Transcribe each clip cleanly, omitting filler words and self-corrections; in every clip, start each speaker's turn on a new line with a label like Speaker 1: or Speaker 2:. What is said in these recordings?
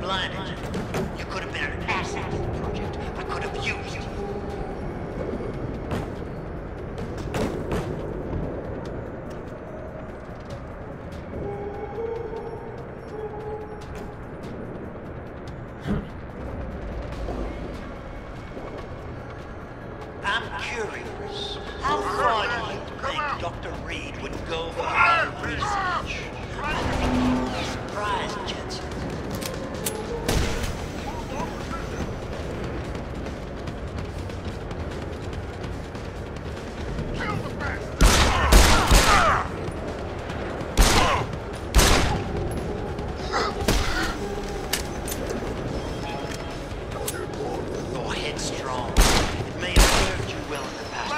Speaker 1: blinded you. You could have been an asset to the project. I could have used you. I'm curious. How far do you think Dr. Reed would go for her research? I think you'd be surprised, Jensen. Your head's strong. It may have served you well in the past.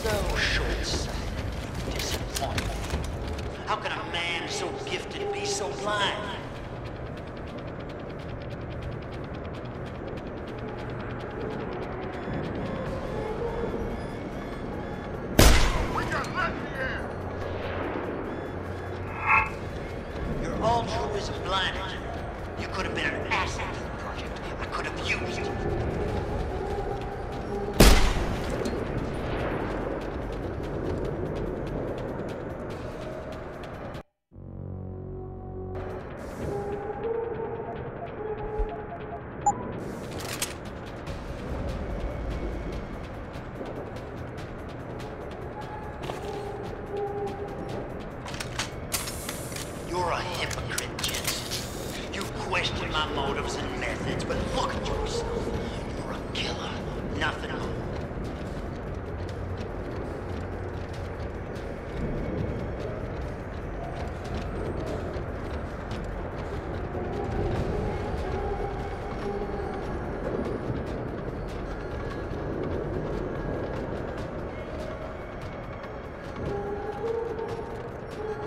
Speaker 1: So short-sighted, disappointing. How can a man so gifted be so blind? Your altruism blinded you. You could have been an asset to the project. I could have used you. You're a hypocrite, Jensen. You question my motives and methods, but look at yourself. You're a killer, nothing more.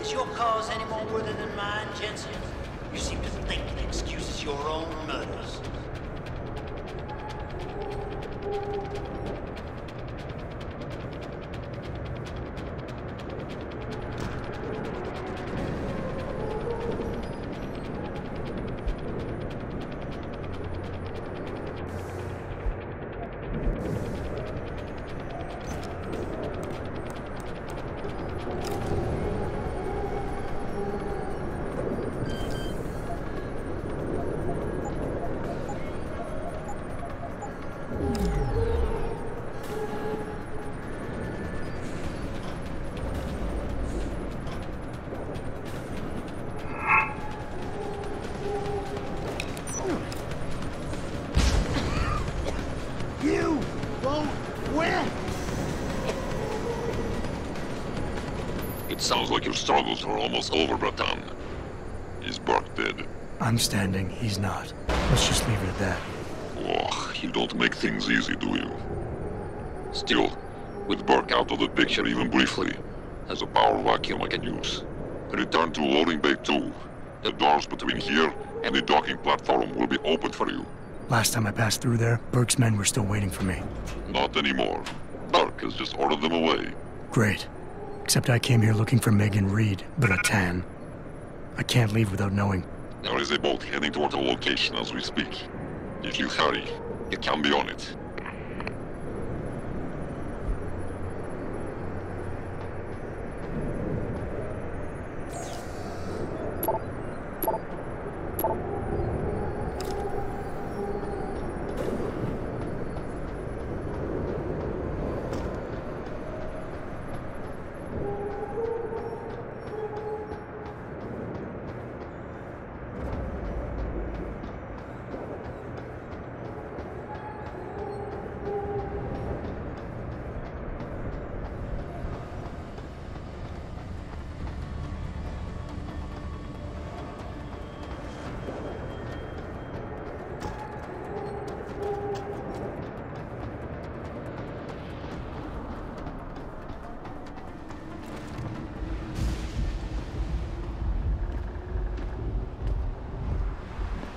Speaker 1: Is your cause any more worthy than mine, Jensen? You seem to think it excuses your own murders.
Speaker 2: You won't win!
Speaker 3: It sounds like your struggles are almost over, Bratan. Is Burke dead?
Speaker 2: I'm standing, he's not. Let's just leave it at that.
Speaker 3: Oh, you don't make things easy, do you? Still, with Burke out of the picture even briefly, there's a power vacuum I can use. Return to loading bay 2. The doors between here and the docking platform will be open for you.
Speaker 2: Last time I passed through there, Burke's men were still waiting for me.
Speaker 3: Not anymore. Burke has just ordered them away.
Speaker 2: Great. Except I came here looking for Megan Reed, Bratan. I can't leave without knowing.
Speaker 3: There is a boat heading toward the location as we speak. If you hurry, you can be on it.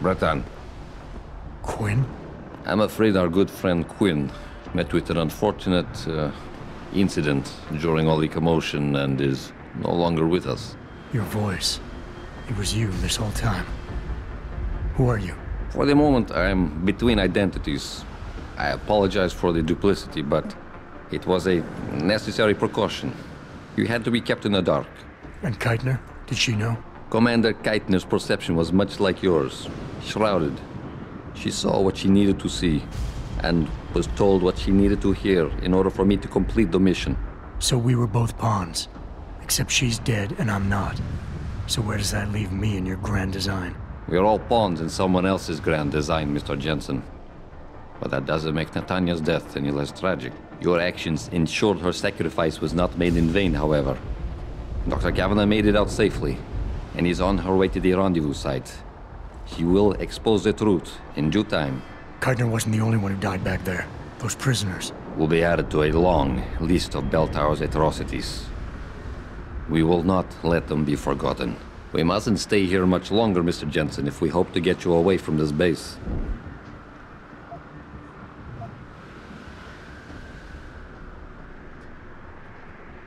Speaker 4: Bratan,
Speaker 2: Quinn?
Speaker 4: I'm afraid our good friend Quinn met with an unfortunate incident during all the commotion and is no longer with us.
Speaker 2: Your voice. It was you this whole time. Who are you?
Speaker 4: For the moment, I'm between identities. I apologize for the duplicity, but it was a necessary precaution. You had to be kept in the dark.
Speaker 2: And Keitner? Did she know?
Speaker 4: Commander Keitner's perception was much like yours, shrouded. She saw what she needed to see, and was told what she needed to hear in order for me to complete the mission.
Speaker 2: So we were both pawns. Except she's dead and I'm not. So where does that leave me in your grand design?
Speaker 4: We're all pawns in someone else's grand design, Mr. Jensen. But that doesn't make Natanya's death any less tragic. Your actions ensured her sacrifice was not made in vain, however. Dr. Kavanagh made it out safely, and is on her way to the rendezvous site. She will expose the truth in due time.
Speaker 2: Keitner wasn't the only one who died back there. Those prisoners.
Speaker 4: Will be added to a long list of Bell Tower's atrocities. We will not let them be forgotten. We mustn't stay here much longer, Mr. Jensen, if we hope to get you away from this base.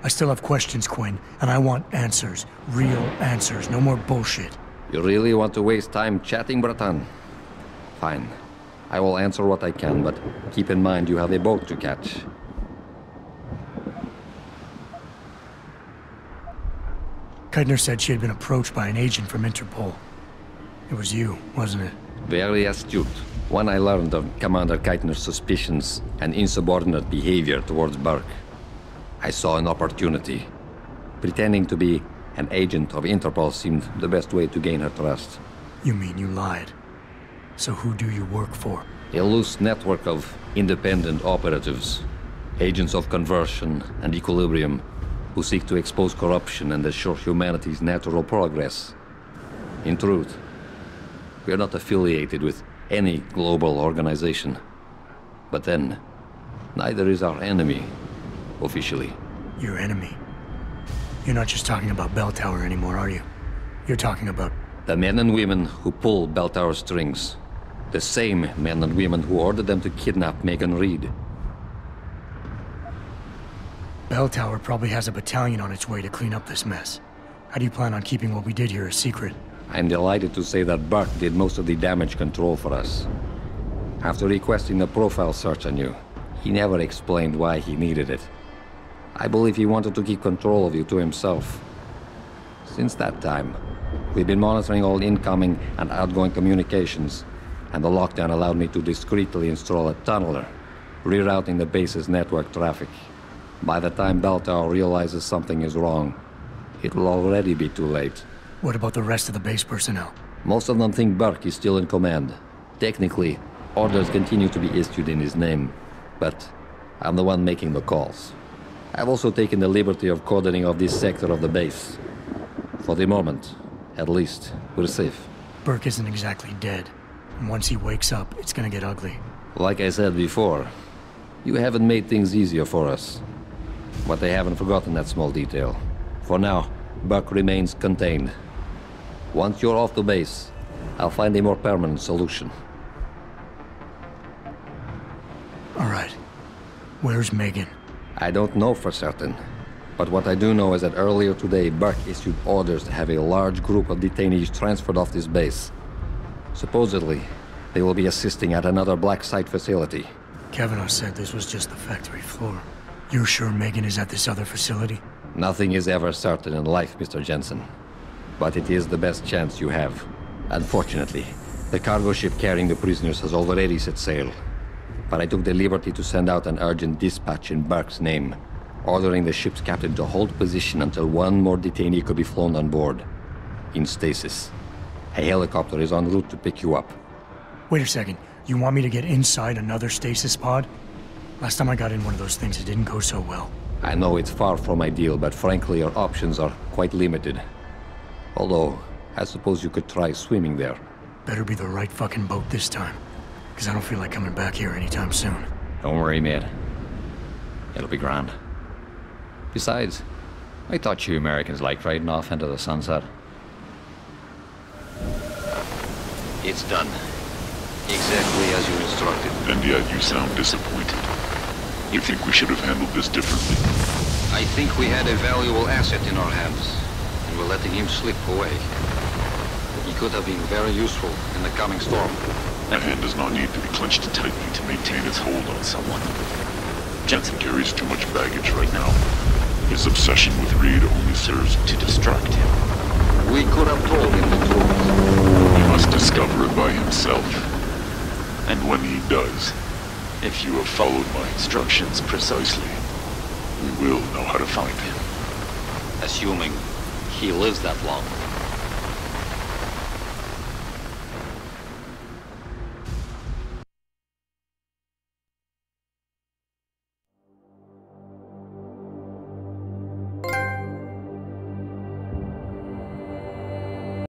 Speaker 2: I still have questions, Quinn, and I want answers. Real answers, no more bullshit.
Speaker 4: You really want to waste time chatting, Bratan? Fine. I will answer what I can, but keep in mind you have a boat to catch.
Speaker 2: Keitner said she had been approached by an agent from Interpol. It was you, wasn't it?
Speaker 4: Very astute. When I learned of Commander Keitner's suspicions and insubordinate behavior towards Burke, I saw an opportunity. Pretending to be an agent of Interpol seemed the best way to gain her trust.
Speaker 2: You mean you lied? So who do you work for?
Speaker 4: A loose network of independent operatives, agents of conversion and equilibrium, who seek to expose corruption and assure humanity's natural progress. In truth, we are not affiliated with any global organization. But then, neither is our enemy, officially.
Speaker 2: Your enemy? You're not just talking about Bell Tower anymore, are you? You're talking about...
Speaker 4: The men and women who pull Bell Tower strings. The same men and women who ordered them to kidnap Megan Reed.
Speaker 2: Bell Tower probably has a battalion on its way to clean up this mess. How do you plan on keeping what we did here a secret?
Speaker 4: I'm delighted to say that Burke did most of the damage control for us. After requesting a profile search on you, he never explained why he needed it. I believe he wanted to keep control of you to himself. Since that time, we've been monitoring all incoming and outgoing communications, and the lockdown allowed me to discreetly install a tunneler, rerouting the base's network traffic. By the time Bell Tower realizes something is wrong, it will already be too late.
Speaker 2: What about the rest of the base personnel?
Speaker 4: Most of them think Burke is still in command. Technically, orders continue to be issued in his name, but I'm the one making the calls. I've also taken the liberty of coordinating of this sector of the base. For the moment, at least, we're safe.
Speaker 2: Burke isn't exactly dead. And once he wakes up, it's gonna get ugly.
Speaker 4: Like I said before, you haven't made things easier for us. But they haven't forgotten that small detail. For now, Burke remains contained. Once you're off the base, I'll find a more permanent solution.
Speaker 2: Where's Megan?
Speaker 4: I don't know for certain. But what I do know is that earlier today, Burke issued orders to have a large group of detainees transferred off this base. Supposedly, they will be assisting at another black site facility.
Speaker 2: Kavanaugh said this was just the factory floor. You're sure Megan is at this other facility?
Speaker 4: Nothing is ever certain in life, Mr. Jensen. But it is the best chance you have. Unfortunately, the cargo ship carrying the prisoners has already set sail. But I took the liberty to send out an urgent dispatch in Burke's name, ordering the ship's captain to hold position until one more detainee could be flown on board. In stasis. A helicopter is en route to pick you up.
Speaker 2: Wait a second. You want me to get inside another stasis pod? Last time I got in one of those things, it didn't go so well.
Speaker 4: I know it's far from ideal, but frankly, your options are quite limited. Although, I suppose you could try swimming there.
Speaker 2: Better be the right fucking boat this time. Because I don't feel like coming back here anytime soon.
Speaker 5: Don't worry, mate. It'll be grand. Besides, I thought you Americans liked riding off into the sunset.
Speaker 6: It's done. Exactly as you instructed.
Speaker 3: And yet you sound disappointed. You think we should have handled this differently?
Speaker 6: I think we had a valuable asset in our hands, and we're letting him slip away. He could have been very useful in the coming storm.
Speaker 3: A hand does not need to be clenched tightly to maintain its hold on someone. Jensen carries too much baggage right now. His obsession with Reed only serves to distract him.
Speaker 6: We could have told him the truth.
Speaker 3: He must discover it by himself. And when he does, if you have followed my instructions precisely, we will know how to find him.
Speaker 6: Assuming he lives that long.